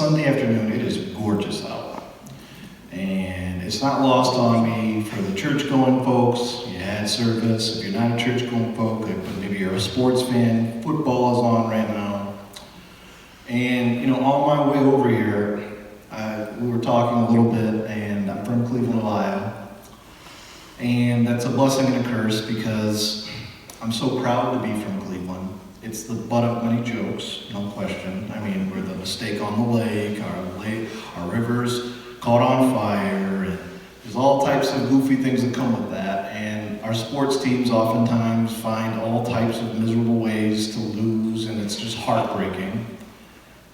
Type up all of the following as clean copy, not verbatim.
Sunday afternoon, it is gorgeous out. And it's not lost on me for the church-going folks. You had service. If you're not a church-going folk, like maybe you're a sports fan, football is on right now. And, you know, on my way over here, we were talking a little bit, and I'm from Cleveland, Ohio. And that's a blessing and a curse because I'm so proud to be from Cleveland. It's the butt of many jokes, no question. I mean, we're the mistake on the lake, our rivers caught on fire, and there's all types of goofy things that come with that. And our sports teams oftentimes find all types of miserable ways to lose, and it's just heartbreaking.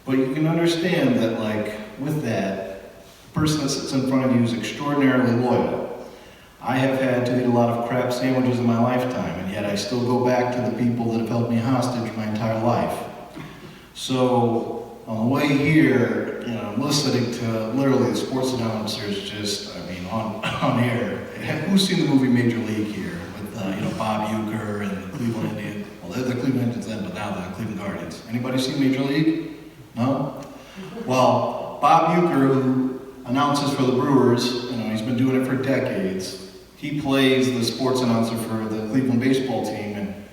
But you can understand that, like, with that, the person that sits in front of you is extraordinarily loyal. I have had to eat a lot of crap sandwiches in my lifetime, and yet I still go back to the people that have held me hostage my entire life. So, on the way here, you know, I'm listening to literally the sports announcers just, I mean, on air. Who's seen the movie Major League here with, Bob Uecker and the Cleveland Indians? Well, they're the Cleveland Indians then, but now they're the Cleveland Guardians. Anybody seen Major League? No? Well, Bob Uecker, who announces for the Brewers, you know, he's been doing it for decades. He plays the sports announcer for the Cleveland baseball team, and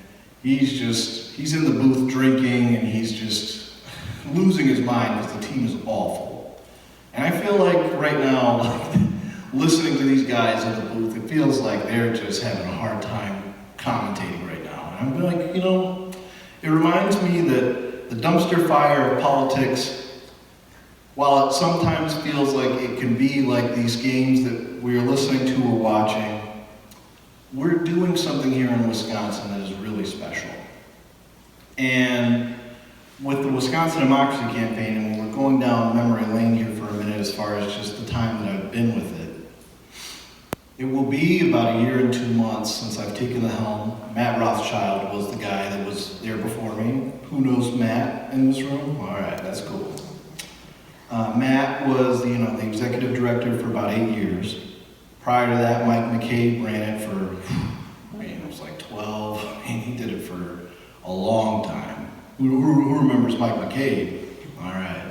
he's in the booth drinking, and he's just losing his mind because the team is awful. And I feel like right now, listening to these guys in the booth, it feels like they're just having a hard time commentating right now. And I'm like, you know, it reminds me that the dumpster fire of politics, while it sometimes feels like it can be like these games that we're listening to or watching, we're doing something here in Wisconsin that is really special. And with the Wisconsin Democracy Campaign, and when we're going down memory lane here for a minute as far as just the time that I've been with it, it will be about a year and 2 months since I've taken the helm. Matt Rothschild was the guy that was there before me. Who knows Matt in this room? All right, that's cool. Matt was the executive director for about 8 years. Prior to that, Mike McCabe ran it for, it was like 12, and he did it for a long time. Who remembers Mike McCabe? All right.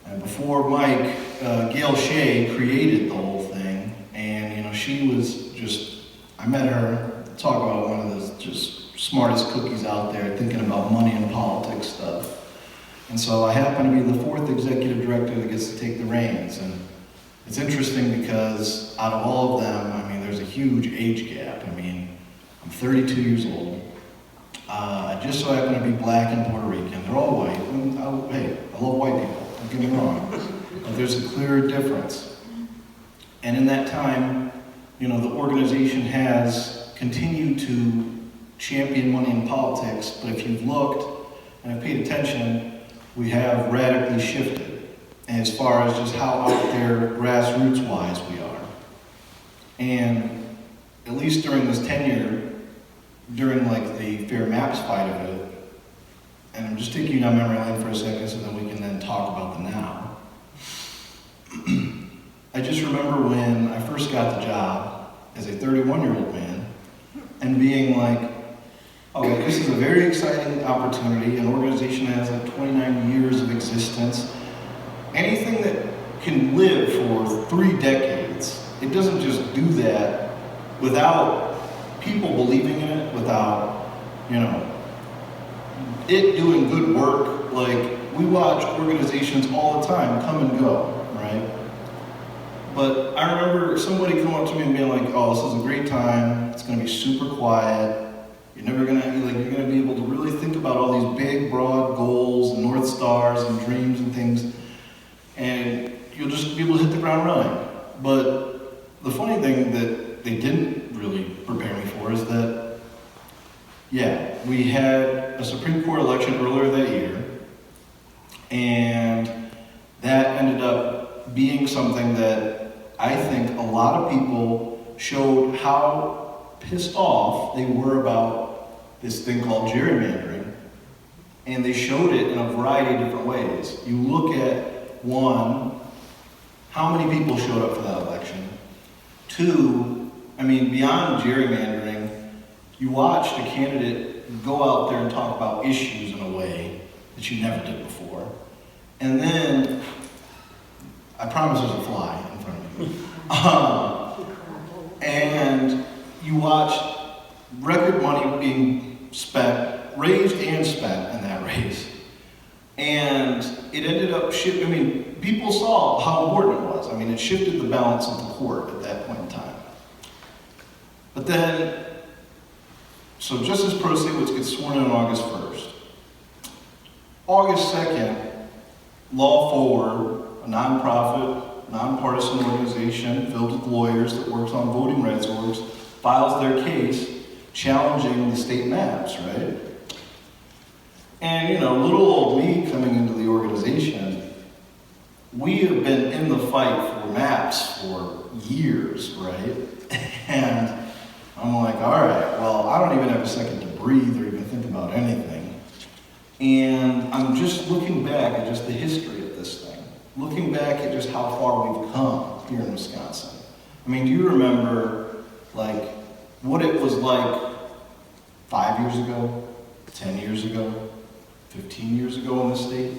And before Mike, Gail Shea created the whole thing, and she was just, I met her, talk about one of the just smartest cookies out there, thinking about money and politics stuff. And so I happen to be the 4th executive director that gets to take the reins. And it's interesting because out of all of them, there's a huge age gap. I'm 32 years old. I just so happen to be black and Puerto Rican. They're all white. And I love white people, don't get me wrong. But there's a clear difference. And in that time, the organization has continued to champion money in politics, but if you've looked and have paid attention, we have radically shifted as far as just how out there grassroots-wise we are. And at least during this tenure, during like the Fair Maps fight of it, and I'm just taking you down memory lane for a second so that we can then talk about the now. I just remember when I first got the job as a 31-year-old man and being like, okay, this is a very exciting opportunity. An organization that has like 29 years of existence. Anything that can live for 3 decades, it doesn't just do that without people believing in it, without, it doing good work. Like, we watch organizations all the time come and go, right? But I remember somebody coming up to me and being like, oh, this is a great time. It's going to be super quiet. You're never gonna you're gonna be able to really think about all these big, broad goals and North Stars and dreams and things, and you'll just be able to hit the ground running. But the funny thing that they didn't really prepare me for is that, we had a Supreme Court election earlier that year, and that ended up being something that I think a lot of people showed how pissed off they were about this thing called gerrymandering, and they showed it in a variety of different ways. You look at, 1, how many people showed up for that election. 2, beyond gerrymandering, you watched a candidate go out there and talk about issues in a way that you never did before. And then, I promise there's a fly in front of me. And you watch record money being spent, raised and spent in that race. And it ended up people saw how important it was. I mean, it shifted the balance of the court at that point in time. But then, so Justice Protasiewicz gets sworn in on August 1st. August 2nd, Law Forward, a nonprofit, nonpartisan organization filled with lawyers that works on voting rights orgs, files their case challenging the state maps, right? And little old me coming into the organization, we have been in the fight for maps for years, right? And I'm like, all right, well, I don't even have a second to breathe or even think about anything. And I'm just looking back at just the history of this thing, looking back at just how far we've come here in Wisconsin. I mean, do you remember, what it was like 5 years ago, 10 years ago, 15 years ago in the state?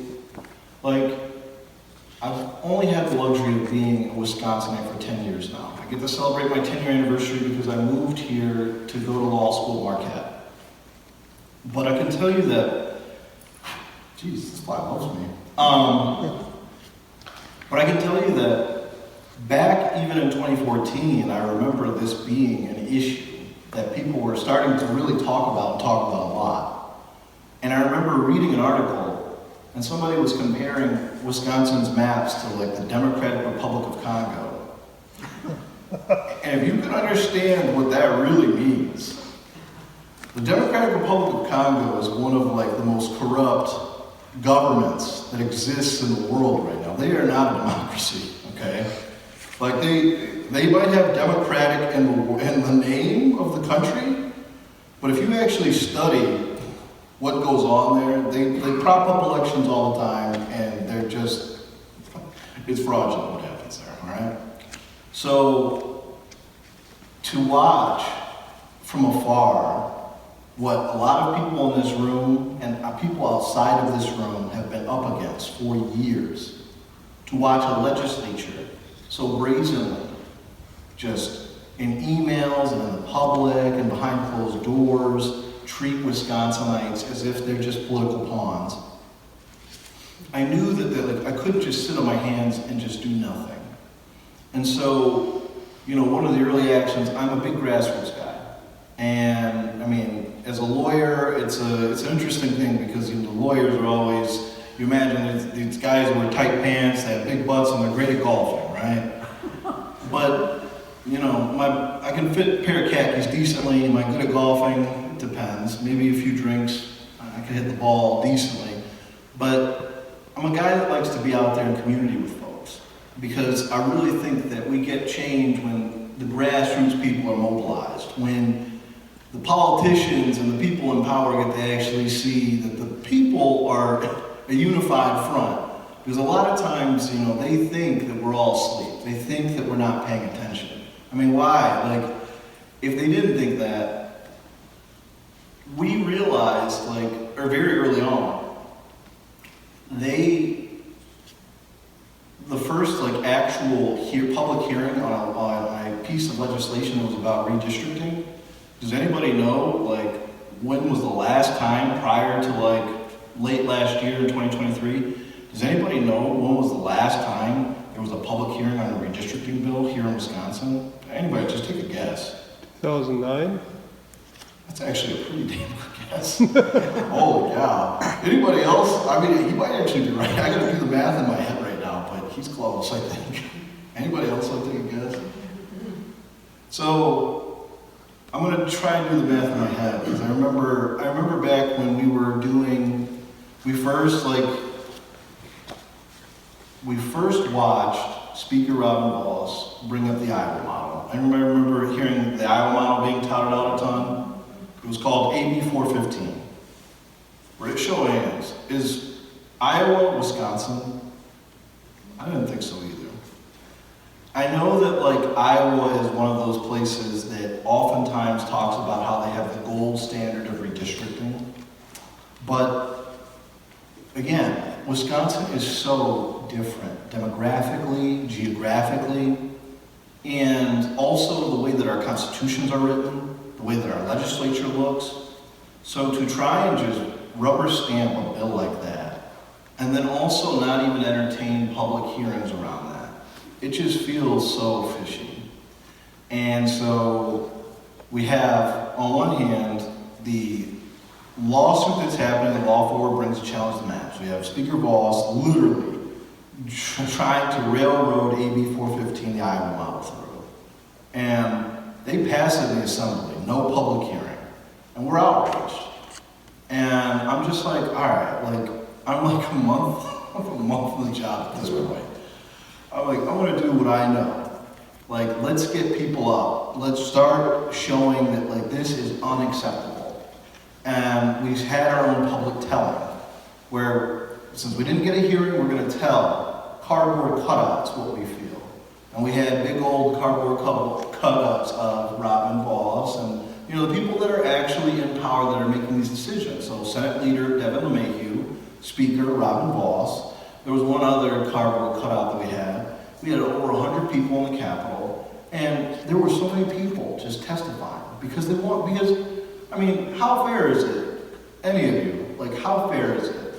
I've only had the luxury of being a Wisconsinite for 10 years now. I get to celebrate my 10-year anniversary because I moved here to go to law school at Marquette. But I can tell you that, geez, this fly loves me. But I can tell you that back even in 2014, I remember this being an issue that people were starting to really talk about a lot. And I remember reading an article, and somebody was comparing Wisconsin's maps to the Democratic Republic of Congo. And if you can understand what that really means, the Democratic Republic of Congo is one of the most corrupt governments that exists in the world right now. They are not a democracy, okay? They might have democratic in the name of the country, but if you actually study what goes on there, they prop up elections all the time, and they're just, it's fraudulent what happens there, all right? So, to watch from afar what a lot of people in this room and people outside of this room have been up against for years, to watch a legislature so brazenly, just in emails and in the public and behind closed doors, treat Wisconsinites as if they're just political pawns. I knew that I couldn't just sit on my hands and just do nothing. And so, one of the early actions, I'm a big grassroots guy. And as a lawyer, it's an interesting thing because the lawyers are always, you imagine these guys wear tight pants, they have big butts, and they're great at golfing, right? But, I can fit a pair of khakis decently. Am I good at golfing? It depends. Maybe a few drinks, I can hit the ball decently. But I'm a guy that likes to be out there in community with folks because I really think that we get change when the grassroots people are mobilized, when the politicians and the people in power get to actually see that the people are a unified front. Because a lot of times, they think that we're all asleep. They think that we're not paying attention. Why? If they didn't think that, we realized, very early on, the first actual public hearing on a piece of legislation that was about redistricting. Does anybody know when was the last time prior to late last year in 2023? Does anybody know when was the last time there was a public hearing on a redistricting bill here in Wisconsin? Anybody, just take a guess. 2009? That's actually a pretty damn good guess. Holy cow. Anybody else? He might actually be right. I gotta do the math in my head right now, but he's close, I think. Anybody else want to take a guess? So, I'm gonna try and do the math in my head, because I remember back when we first watched Speaker Robin Wallace bring up the Iowa model. I remember hearing the Iowa model being touted out a ton. It was called AB 415. Right, show of hands. Is Iowa, Wisconsin? I didn't think so either. I know that Iowa is one of those places that oftentimes talks about how they have the gold standard of redistricting. But again, Wisconsin is so different demographically, geographically, and also the way that our constitutions are written, the way that our legislature looks. So to try and just rubber stamp a bill like that, and then also not even entertain public hearings around that, it just feels so fishy. And so we have, on one hand, the lawsuit that's happening, the Law Forward brings a challenge to maps. We have Speaker Voss literally trying to railroad AB 415, the Iowa model through. And they pass it in the Assembly, no public hearing. And we're outraged. And I'm just like, all right, like, I'm like a month on the job at this point. I'm like, I want to do what I know. Like, let's get people up. Let's start showing that, like, this is unacceptable. And we've had our own public telling, where since we didn't get a hearing, we're going to tell cardboard cutouts what we feel. And we had big old cardboard cutouts of Robin Voss and, you know, the people that are actually in power that are making these decisions. So Senate Leader Devin LeMahieu, Speaker Robin Voss. There was one other cardboard cutout that we had. We had over 100 people in the Capitol, and there were so many people just testifying because I mean, how fair is it, any of you, like how fair is it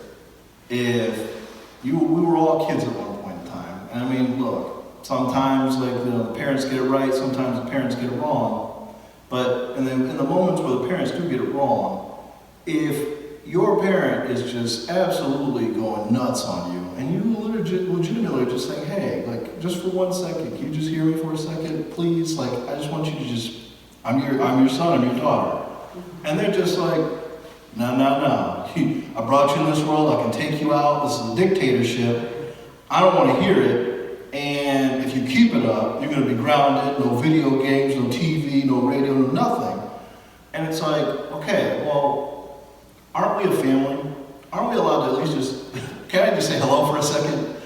if we were all kids at one point in time? And I mean, look, sometimes like, you know, the parents get it right, sometimes the parents get it wrong, but in the moments where the parents do get it wrong, if your parent is just absolutely going nuts on you, and you legitimately are just saying, hey, like, just for 1 second, can you just hear me for a second, please? Like, I just want you to just, I'm your son, I'm your daughter. And they're just like, no. I brought you in this world, I can take you out, this is a dictatorship, I don't want to hear it, and if you keep it up, you're going to be grounded, no video games, no TV, no radio, no nothing. And it's like, okay, well, aren't we a family? Aren't we allowed to at least just, can I just say hello for a second?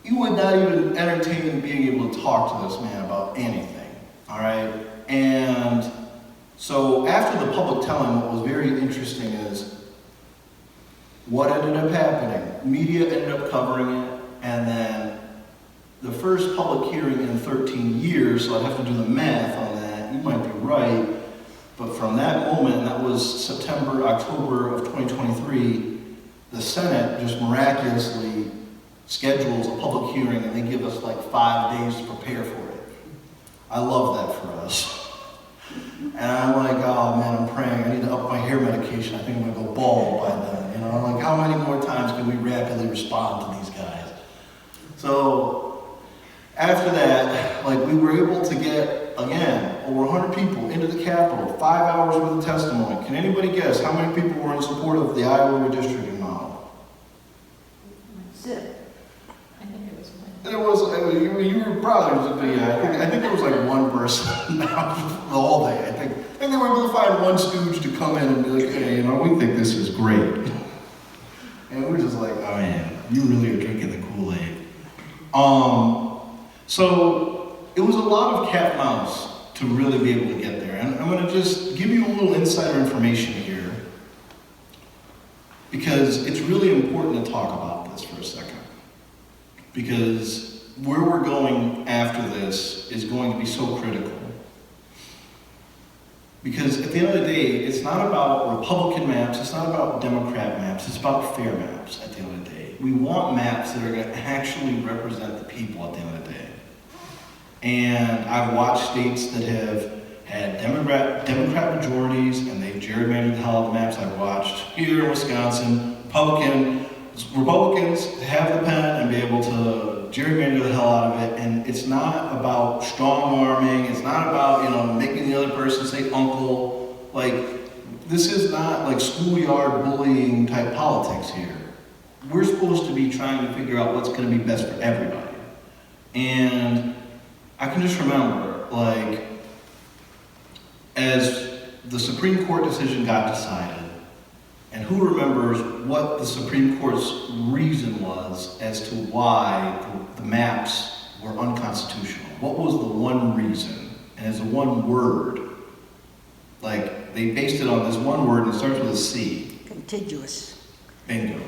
You would not even entertain being able to talk to this man about anything, all right? And so after the public telling, what was very interesting is what ended up happening. Media ended up covering it, and then the first public hearing in 13 years, so I'd have to do the math on that, you might be right, but from that moment, and that was September, October of 2023, the Senate just miraculously schedules a public hearing and they give us like 5 days to prepare for it. I love that for us. And I'm like, oh man, I'm praying. I need to up my hair medication. I think I'm gonna go bald by then. You know, I'm like, how many more times can we rapidly respond to these guys? So after that, like we were able to get, again, over 100 people into the Capitol, 5 hours worth of testimony. Can anybody guess how many people were in support of the Iowa redistricting model? Zip. I think it was one. There was, you were probably, I think there was like one person the whole day. I think they were able to find one stooge to come in and be like, hey, you know, we think this is great. And we're just like, oh man, you really are drinking the Kool-Aid. So it was a lot of cat and mouse to really be able to get there. And I'm going to just give you a little insider information here because it's really important to talk about this for a second. Because where we're going after this is going to be so critical. Because at the end of the day, it's not about Republican maps, it's not about Democrat maps, it's about fair maps at the end of the day. We want maps that are going to actually represent the people at the end of the day. And I've watched states that have had Democrat majorities and they've gerrymandered the hell out of the maps. I've watched here in Wisconsin, Republicans have the pen and be able to gerrymander the hell out of it. And it's not about strong-arming, it's not about, you know, making the other person say uncle. Like, this is not like schoolyard bullying type politics here. We're supposed to be trying to figure out what's going to be best for everybody. And I can just remember, like, as the Supreme Court decision got decided, and who remembers what the Supreme Court's reason was as to why the maps were unconstitutional? What was the one reason? And it's a one word. Like, they based it on this one word and it starts with a C. Contiguous. Bingo.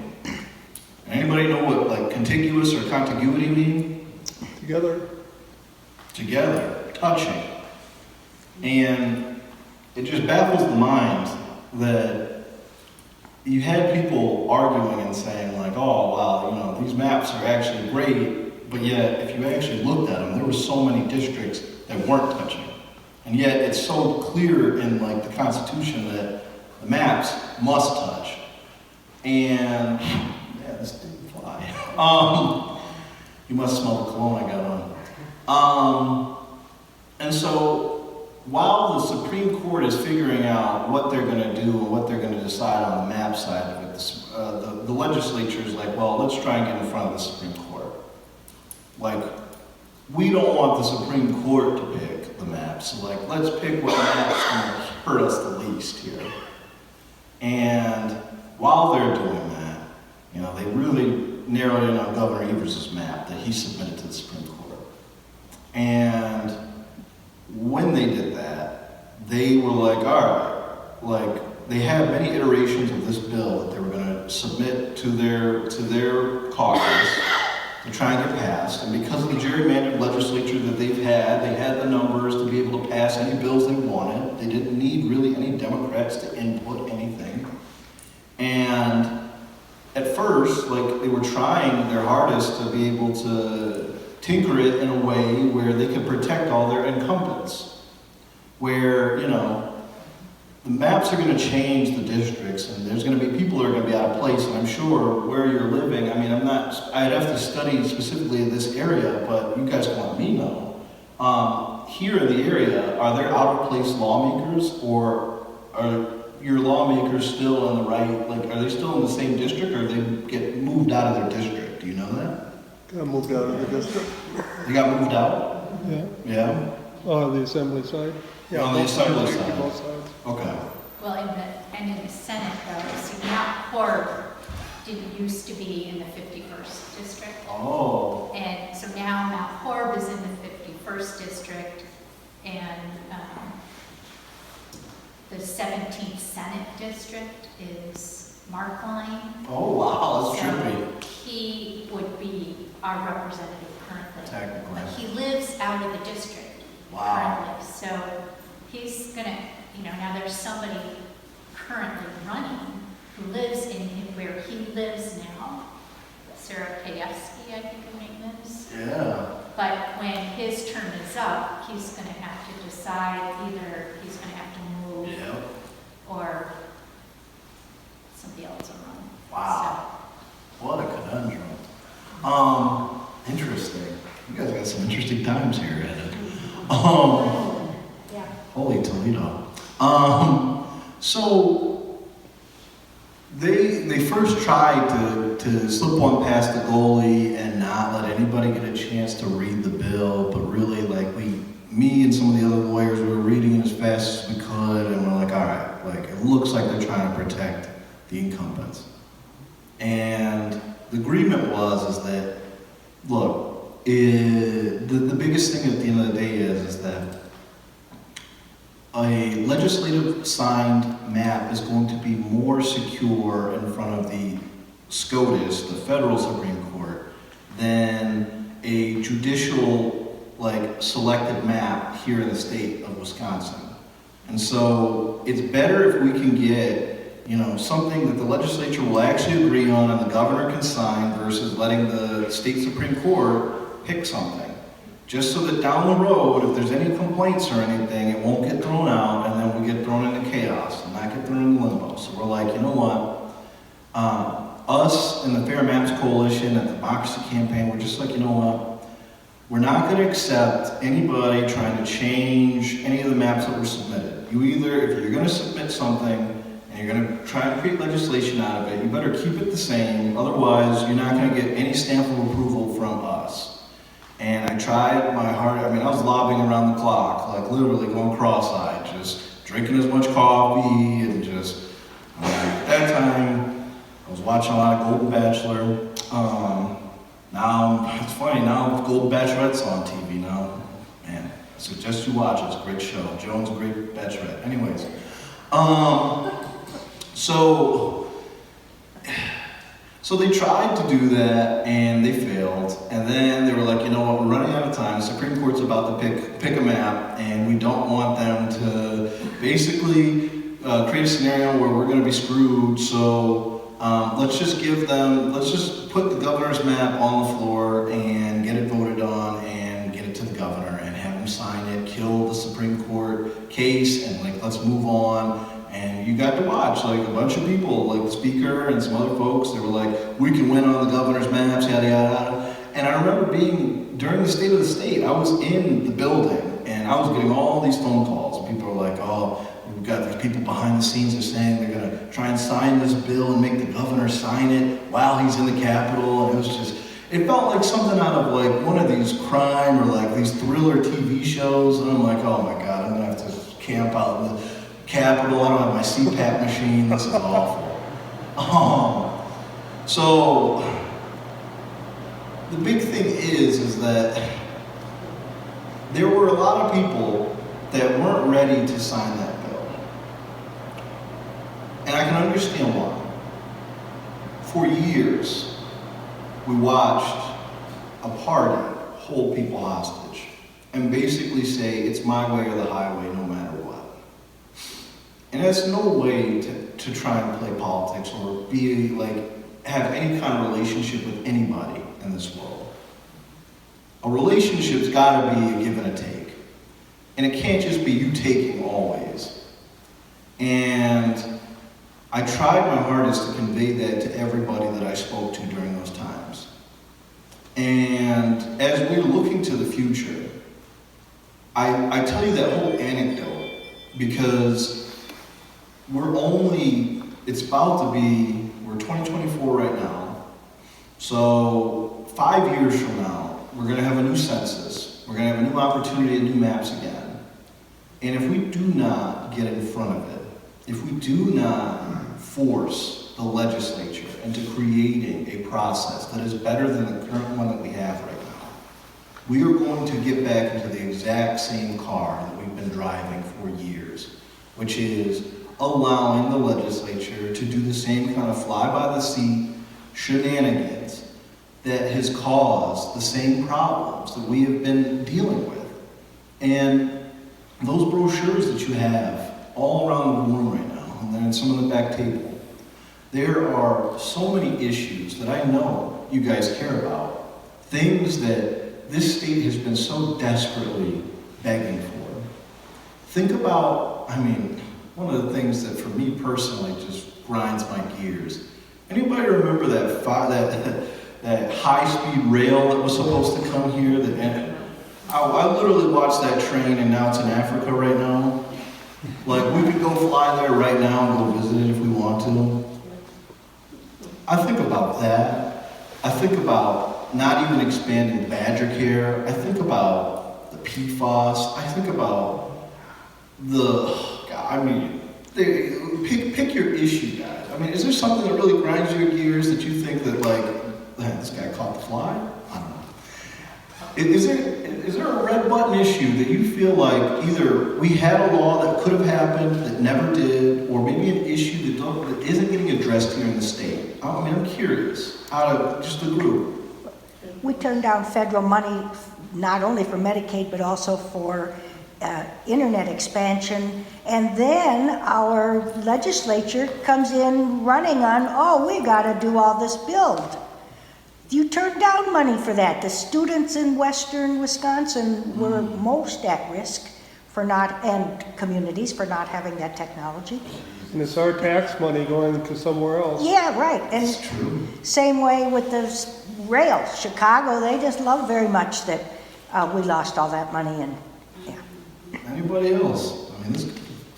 Anybody know what like contiguous or contiguity mean? Together. Together, touching. And it just baffles the mind that you had people arguing and saying like, oh, wow, you know, these maps are actually great, but yet if you actually looked at them, there were so many districts that weren't touching. And yet it's so clear in like the Constitution that the maps must touch. And, yeah, this didn't fly. You must smell the cologne I got on. And so, while the Supreme Court is figuring out what they're going to do and what they're going to decide on the map side of it, the legislature is like, well, let's try and get in front of the Supreme Court. Like, we don't want the Supreme Court to pick the maps, so like, let's pick what map's going to hurt us the least here. And while they're doing that, you know, they really narrowed in on Governor Evers' map that he submitted to the Supreme Court. And when they did that, they were like, all right, like they had many iterations of this bill that they were going to submit to their caucus to try and get passed. And because of the gerrymandered legislature that they had the numbers to be able to pass any bills they wanted. They didn't need really any Democrats to input anything. And at first, like they were trying their hardest to be able to tinker it in a way where they could protect all their incumbents. Where, you know, the maps are going to change the districts, and there's going to be people that are going to be out of place, and I'm sure where you're living, I mean, I'd have to study specifically this area, but you guys can let me know. Here in the area, are there out of place lawmakers, or are your lawmakers still in the right, like, are they still in the same district, or they get moved out of their district? Do you know that? Got moved out of the district. They got moved out? Yeah. Yeah? On the assembly side. Yeah, On the assembly both side. Both sides. Okay. Well, in the Senate though, so Mount Horeb didn't used to be in the 51st district. Oh. And so now Mount Horeb is in the 51st district, and the 17th Senate district is Markline. Oh, wow, that's So trippy. he would be our representative currently. Technically. But he lives out of the district Wow. currently. So he's gonna, you know, now there's somebody currently running who lives in where he lives now. Sarah Kajewski, I think her name is. Yeah. But when his term is up, he's gonna have to decide either he's gonna have to move Yeah. or somebody else will run. Wow. What a conundrum. Interesting. You guys got some interesting times here, Ed. Yeah. Holy Toledo. So they first tried to slip one past the goalie and not let anybody get a chance to read the bill, but really like me and some of the other lawyers were reading it as fast as we could, and we're like, all right, like it looks like they're trying to protect the incumbents. And the agreement is that, look, the biggest thing at the end of the day is that a legislative signed map is going to be more secure in front of the SCOTUS, the federal Supreme Court, than a judicial, like, selected map here in the state of Wisconsin. And so it's better if we can get, you know, something that the legislature will actually agree on and the governor can sign versus letting the state Supreme Court pick something. Just so that down the road, if there's any complaints or anything, it won't get thrown out and then we get thrown into chaos and not get thrown into limbo. So we're like, you know what? Us in the Fair Maps Coalition and the Democracy Campaign, we're just like, you know what? We're not going to accept anybody trying to change any of the maps that were submitted. You either, if you're going to submit something and you're going to try and create legislation out of it, you better keep it the same. Otherwise, you're not going to get any stamp of approval from us. And I tried my hardest. I mean, I was lobbying around the clock, like literally going cross-eyed, just drinking as much coffee and just, at that time, I was watching a lot of Golden Bachelor. Now, it's funny, now Golden Bachelorette's on TV now. Man, I suggest you watch it, it's a great show. Joan's a great bachelorette. Anyways, so So they tried to do that and they failed. And then they were like, you know what, we're running out of time. The Supreme Court's about to pick a map, and we don't want them to basically create a scenario where we're going to be screwed. So let's just put the governor's map on the floor and get it voted on and get it to the governor and have him sign it, kill the Supreme Court case, and like, let's move on. And you got to watch, like, a bunch of people, like the speaker and some other folks, they were like, we can win on the governor's maps, yada, yada, yada. And I remember being, during the State of the State, I was in the building, and I was getting all these phone calls. People were like, oh, we've got these people behind the scenes that are saying they're going to try and sign this bill and make the governor sign it while he's in the Capitol. And it was just, it felt like something out of, like, one of these crime or, like, these thriller TV shows. And I'm like, oh my God, I'm going to have to camp out in the Capitol. I don't have my CPAP machine. This is awful. So the big thing is that there were a lot of people that weren't ready to sign that bill. And I can understand why. For years, we watched a party hold people hostage and basically say, it's my way or the highway, no matter what. And that's no way to try and play politics or be like, have any kind of relationship with anybody in this world. A relationship's gotta be a give and a take. And it can't just be you taking always. And I tried my hardest to convey that to everybody that I spoke to during those times. And as we're looking to the future, I tell you that whole anecdote because it's about to be, we're 2024 right now. So 5 years from now, we're gonna have a new census. We're gonna have a new opportunity to do maps again. And if we do not get in front of it, if we do not force the legislature into creating a process that is better than the current one that we have right now, we are going to get back into the exact same car that we've been driving for years, which is allowing the legislature to do the same kind of fly-by-the-seat shenanigans that has caused the same problems that we have been dealing with. And those brochures that you have all around the room right now, and then some on the back table, there are so many issues that I know you guys care about, things that this state has been so desperately begging for. Think about, one of the things that for me personally just grinds my gears. Anybody remember that high-speed rail that was supposed to come here? I literally watched that train, and now it's in Africa right now. Like, we could go fly there right now and go visit it if we want to. I think about that. I think about not even expanding badger care. I think about the PFAS. I think about pick your issue, guys. Is there something that really grinds your gears that you think that, like, this guy caught the fly? I don't know. Is there a red button issue that you feel like either we had a law that could have happened that never did, or maybe an issue that isn't getting addressed here in the state? I'm curious, out of just the group. We turned down federal money not only for Medicaid but also for internet expansion, and then our legislature comes in running on, we got to do all this build. You turned down money for that. The students in western Wisconsin were most at risk and communities for not having that technology. And it's our tax money going to somewhere else. Yeah, right. And That's true. Same way with the rail. Chicago, they just love very much that we lost all that money. And Anybody else?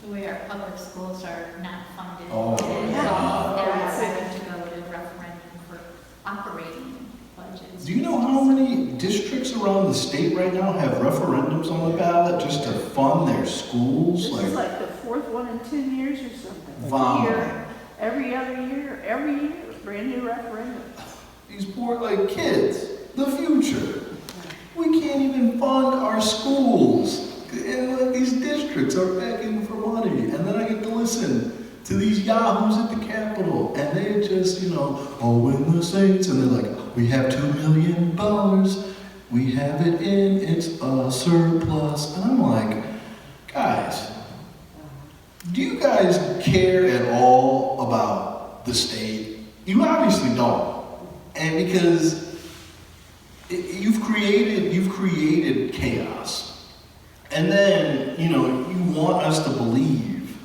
The way our public schools are not funded. Oh, Yeah. They're having to go to referendum for operating budgets. Do you know how many districts around the state right now have referendums on the ballot just to fund their schools? This is like the fourth one in 10 years or something. Wow. Year, every other year, every year, brand new referendum. These poor, kids, the future. We can't even fund our schools. And these districts are begging for money. And then I get to listen to these yahoos at the Capitol, and they just, oh, when the Saints, and they're like, we have $2 million, we have it in, it's a surplus. And I'm like, guys, do you guys care at all about the state? You obviously don't. And because you've created chaos. And then, you want us to believe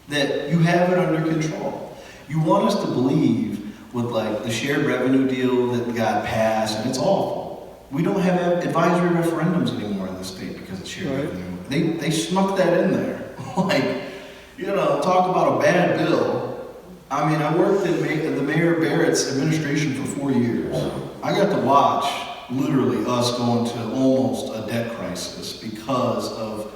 that you have it under control. You want us to believe with like the shared revenue deal that got passed, and it's awful. We don't have advisory referendums anymore in the state because of shared revenue. They snuck that in there. Talk about a bad bill. I mean, I worked in the Mayor Barrett's administration for 4 years. I got to watch literally us going to almost a debt crisis because of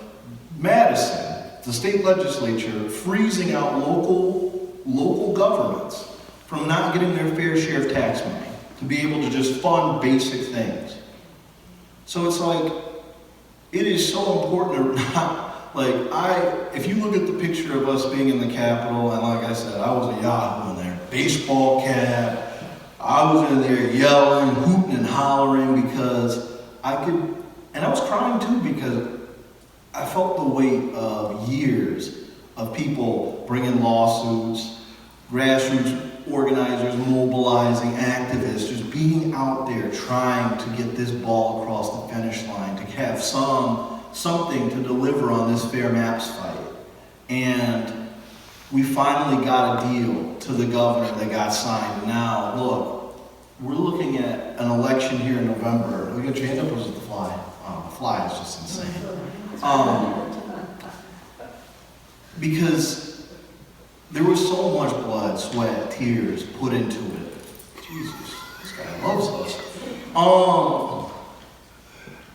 Madison, the state legislature, freezing out local governments from not getting their fair share of tax money to be able to just fund basic things. So it's like, it is so important to not, if you look at the picture of us being in the Capitol, and like I said, I was a yahoo in there, baseball cap, I was in there yelling, hooting and hollering because and I was crying too because I felt the weight of years of people bringing lawsuits, grassroots organizers mobilizing, activists just being out there trying to get this ball across the finish line, to have something to deliver on this fair maps fight. And we finally got a deal to the governor that got signed. And now, look, we're looking at an election here in November. We got your hand up, or was it the fly? Oh, the fly is just insane. Because there was so much blood, sweat, tears put into it. Jesus, this guy loves us.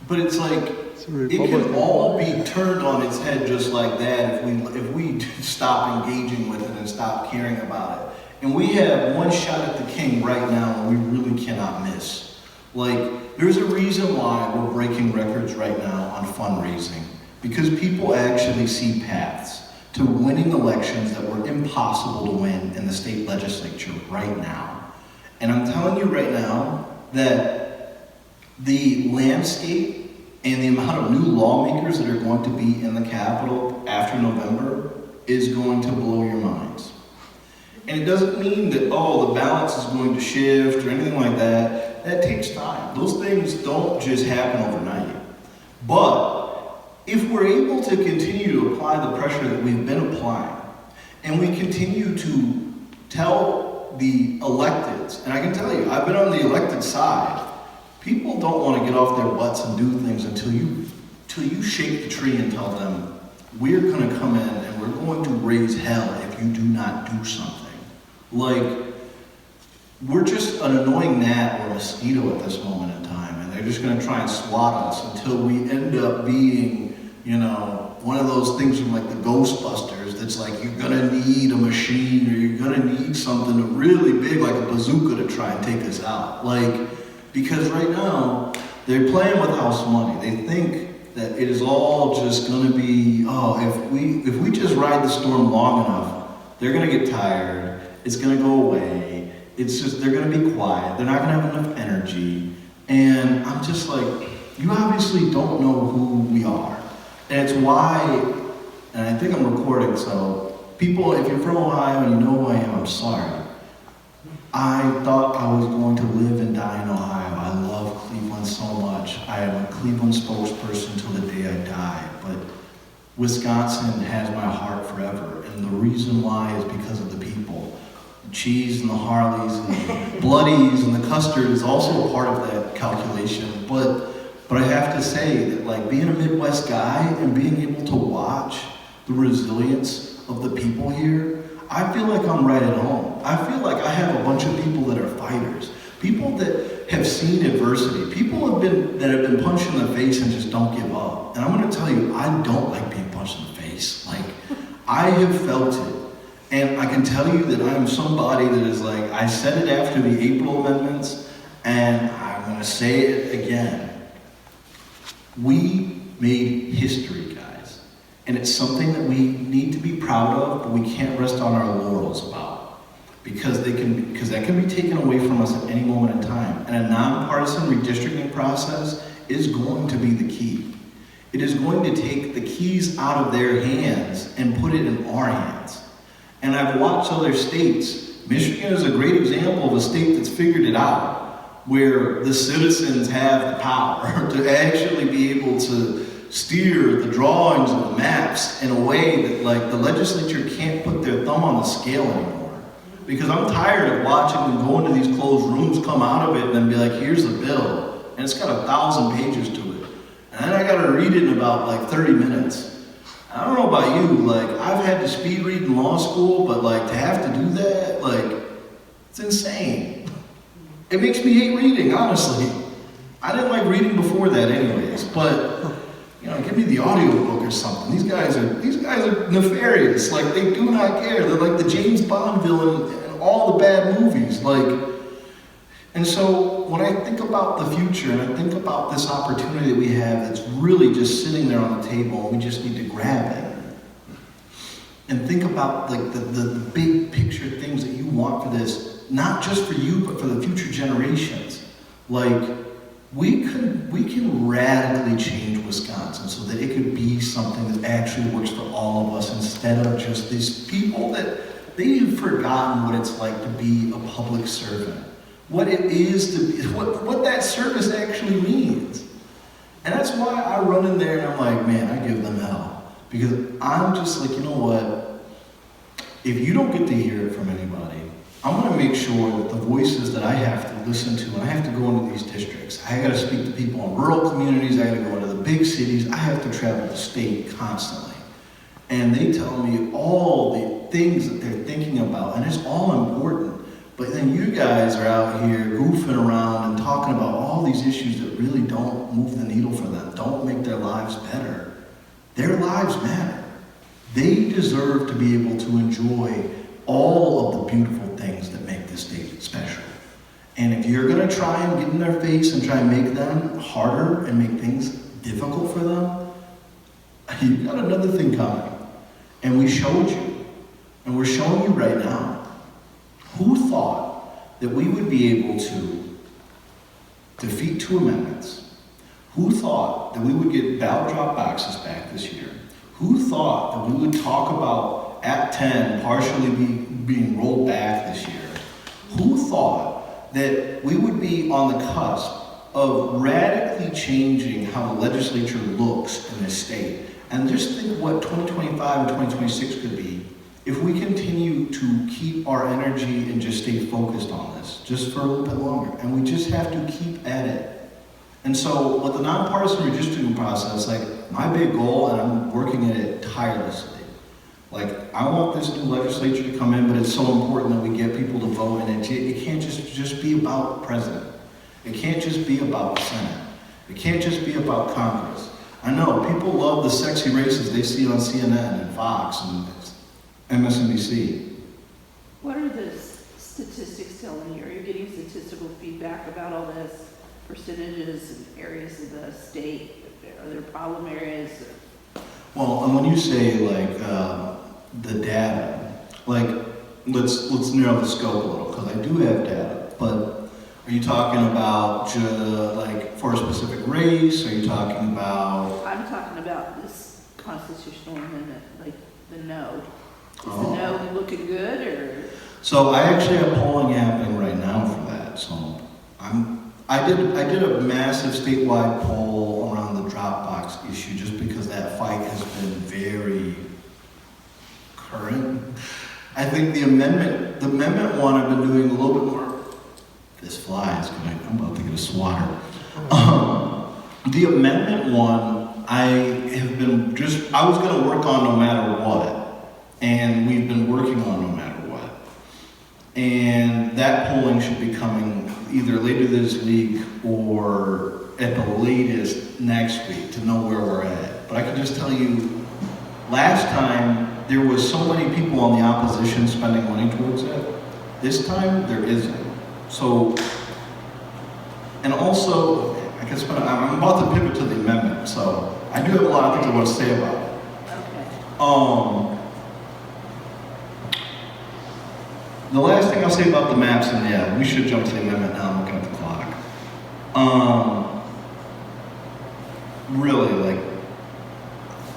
But it's like, it can all be turned on its head just like that if we stop engaging with it and stop caring about it. And we have one shot at the king right now and we really cannot miss. There's a reason why we're breaking records right now on fundraising. Because people actually see paths to winning elections that were impossible to win in the state legislature right now. And I'm telling you right now that the landscape and the amount of new lawmakers that are going to be in the Capitol after November is going to blow your minds. And it doesn't mean that, the balance is going to shift or anything like that. That takes time. Those things don't just happen overnight. But if we're able to continue to apply the pressure that we've been applying, and we continue to tell the electeds, and I can tell you, I've been on the elected side, people don't want to get off their butts and do things until you shake the tree and tell them, we're going to come in and we're going to raise hell if you do not do something. We're just an annoying gnat or a mosquito at this moment in time, and they're just going to try and swat us until we end up being, one of those things from the Ghostbusters that's like, you're going to need a machine or you're going to need something really big like a bazooka to try and take us out. Because right now, they're playing with house money. They think that it is all just going to be, if we just ride the storm long enough, they're going to get tired, it's going to go away, they're going to be quiet, they're not going to have enough energy. And I'm just like, you obviously don't know who we are. And it's why, and I think I'm recording, so people, if you're from Ohio and you know who I am, I'm sorry. I thought I was going to live and die in Ohio. I love Cleveland so much. I am a Cleveland spokesperson till the day I die. But Wisconsin has my heart forever. And the reason why is because of the people. The cheese and the Harleys and the bloodies and the custard is also a part of that calculation. But I have to say that being a Midwest guy and being able to watch the resilience of the people here, I feel like I'm right at home. I feel like I have a bunch of people that are fighters, people that have seen adversity, people that have been punched in the face and just don't give up. And I'm going to tell you, I don't like being punched in the face. I have felt it. And I can tell you that I am somebody that is I said it after the April amendments, and I'm going to say it again. We made history, guys. And it's something that we need to be proud of, but we can't rest on our laurels about. Because that can be taken away from us at any moment in time. And a nonpartisan redistricting process is going to be the key. It is going to take the keys out of their hands and put it in our hands. And I've watched other states. Michigan is a great example of a state that's figured it out, where the citizens have the power to actually be able to steer the drawings and the maps in a way that like the legislature can't put their thumb on the scale anymore. Because I'm tired of watching them go into these closed rooms, come out of it, and then be like, here's the bill. And it's got 1,000 pages to it. And then I gotta read it in about like 30 minutes. I don't know about you, like I've had to speed read in law school, but like to have to do that, like it's insane. It makes me hate reading, honestly. I didn't like reading before that anyways, but you know, give me the audiobook or something. These guys are nefarious. Like they do not care. They're like the James Bond villain in all the bad movies. And so when I think about the future and I think about this opportunity that we have that's really just sitting there on the table and we just need to grab it and think about like the big picture things that you want for this, not just for you, but for the future generations. Like we can radically change Wisconsin so that it could be something that actually works for all of us instead of just these people that they've forgotten what it's like to be a public servant. What it is to be, what that service actually means. And that's why I run in there and I'm like, man, I give them hell. Because I'm just like, you know what? If you don't get to hear it from anybody, I'm going to make sure that the voices that I have to listen to, and I have to go into these districts, I got to speak to people in rural communities, I got to go into the big cities, I have to travel the state constantly. And they tell me all the things that they're thinking about, and it's all important. But then you guys are out here goofing around and talking about all these issues that really don't move the needle for them, don't make their lives better. Their lives matter. They deserve to be able to enjoy all of the beautiful things that make this state special. And if you're going to try and get in their face and try and make them harder and make things difficult for them, you've got another thing coming. And we showed you. And we're showing you right now. Who thought that we would be able to defeat 2 amendments? Who thought that we would get ballot drop boxes back this year? Who thought that we would talk about Act 10 partially being rolled back this year? Who thought that we would be on the cusp of radically changing how the legislature looks in this state? And just think what 2025 and 2026 could be if we continue to keep our energy and just stay focused on this, just for a little bit longer. And we just have to keep at it. And so with the nonpartisan redistricting process, like my big goal, and I'm working at it tirelessly, like I want this new legislature to come in, but it's so important that we get people to vote, and it can't just be about the president. It can't just be about the Senate. It can't just be about Congress. I know people love the sexy races they see on CNN and Fox and MSNBC. What are the statistics telling you? Are you getting statistical feedback about all this? Percentages and areas of the state? Are there problem areas? Well, and when you say like the data, like let's narrow the scope a little, because I do have data, but are you talking about like for a specific race? Are you talking about? I'm talking about this constitutional amendment, like the no. Is the no looking good, or? So I actually have polling happening right now for that. So I did a massive statewide poll around the Dropbox issue just because that fight has been very current. I think the amendment one I've been doing a little bit more. This fly is I'm about to get a swatter. The amendment one I was going to work on no matter what. And we've been working on no matter what. And that polling should be coming either later this week or at the latest next week to know where we're at. But I can just tell you, last time there was so many people on the opposition spending money towards it. This time there isn't. So, and also, I'm about to pivot to the amendment, so I do have a lot of things I want to say about it. Okay. The last thing I'll say about the maps, and yeah, we should jump to the amendment now. I'm looking at the clock. Really, like,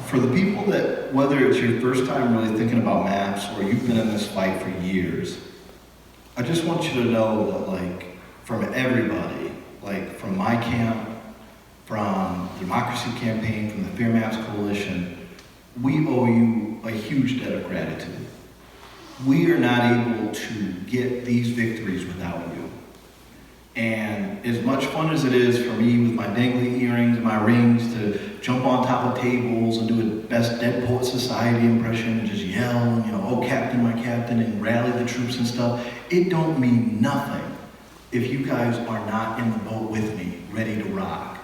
for the people that, whether it's your first time really thinking about maps or you've been in this fight for years, I just want you to know that, like, from everybody, like from my camp, from the Democracy Campaign, from the Fair Maps Coalition, we owe you a huge debt of gratitude. We are not able to get these victories without you. And as much fun as it is for me with my dangly earrings and my rings to jump on top of tables and do a best Dead Poet Society impression and just yell and, you know, oh, Captain, my Captain, and rally the troops and stuff, it don't mean nothing if you guys are not in the boat with me, ready to rock.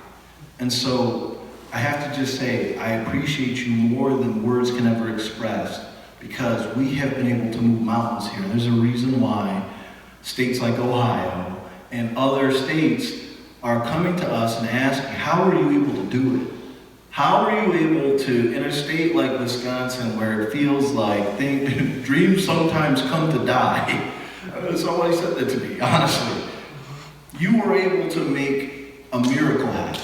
And so I have to just say, I appreciate you more than words can ever express, because we have been able to move mountains here. There's a reason why states like Ohio and other states are coming to us and asking, how are you able to do it? How are you able to, in a state like Wisconsin, where it feels like dreams sometimes come to die? Somebody said that to me, honestly. You were able to make a miracle happen.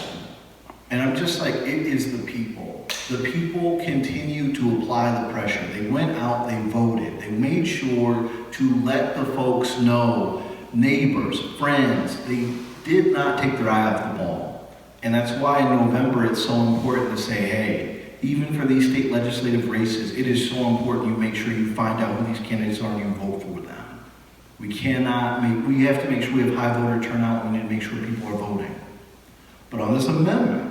And I'm just like, it is the people. The people continue to apply the pressure. They went out, they voted. They made sure to let the folks know, neighbors, friends, they did not take their eye off the ball. And that's why in November it's so important to say, hey, even for these state legislative races, it is so important you make sure you find out who these candidates are and you vote for them. We have to make sure we have high voter turnout. We need to make sure people are voting. But on this amendment,